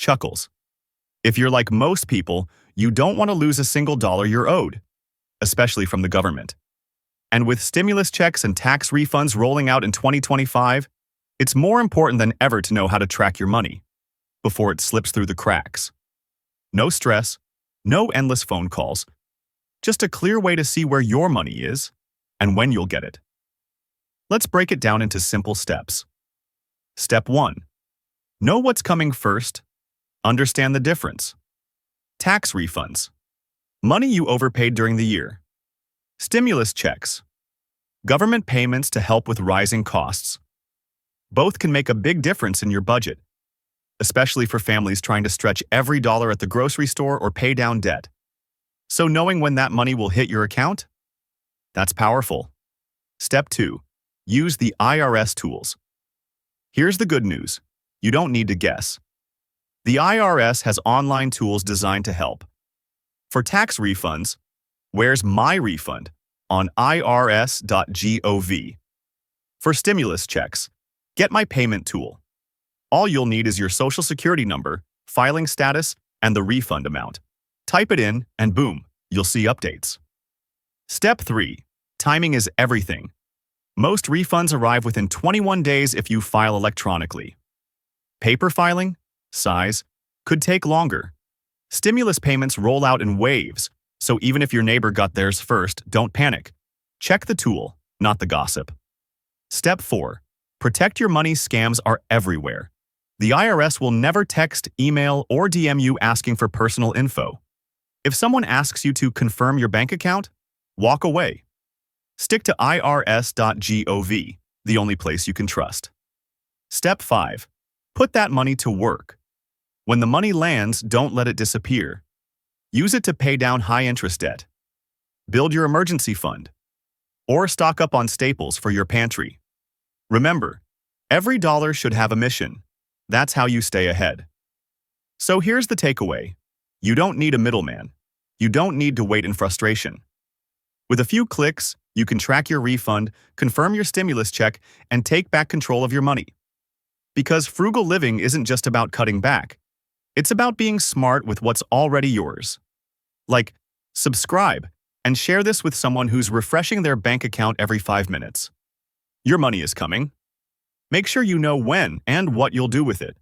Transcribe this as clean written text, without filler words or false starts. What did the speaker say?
Chuckles. If you're like most people, you don't want to lose a single dollar you're owed, especially from the government. And with stimulus checks and tax refunds rolling out in 2025, it's more important than ever to know how to track your money before it slips through the cracks. No stress, no endless phone calls, just a clear way to see where your money is and when you'll get it. Let's break it down into simple steps. Step 1. Know what's coming first. Understand the difference. Tax refunds. Money you overpaid during the year. Stimulus checks. Government payments to help with rising costs. Both can make a big difference in your budget, especially for families trying to stretch every dollar at the grocery store or pay down debt. So knowing when that money will hit your account? That's powerful. Step 2. Use the IRS tools. Here's the good news. You don't need to guess. The IRS has online tools designed to help. For tax refunds, where's My Refund on irs.gov. For stimulus checks, get My Payment tool. All you'll need is your social security number, filing status, and the refund amount. Type it in, and boom, you'll see updates. Step 3. Timing is everything. Most refunds arrive within 21 days if you file electronically. Paper filing, size, could take longer. Stimulus payments roll out in waves, so even if your neighbor got theirs first, don't panic. Check the tool, not the gossip. Step 4. Protect your money. Scams are everywhere. The IRS will never text, email, or DM you asking for personal info. If someone asks you to confirm your bank account, walk away. Stick to irs.gov, the only place you can trust. Step 5. Put that money to work. When the money lands, don't let it disappear. Use it to pay down high-interest debt. Build your emergency fund. Or stock up on staples for your pantry. Remember, every dollar should have a mission. That's how you stay ahead. So here's the takeaway. You don't need a middleman. You don't need to wait in frustration. With a few clicks, you can track your refund, confirm your stimulus check, and take back control of your money. Because frugal living isn't just about cutting back. It's about being smart with what's already yours. Like, subscribe and share this with someone who's refreshing their bank account every 5 minutes. Your money is coming. Make sure you know when and what you'll do with it.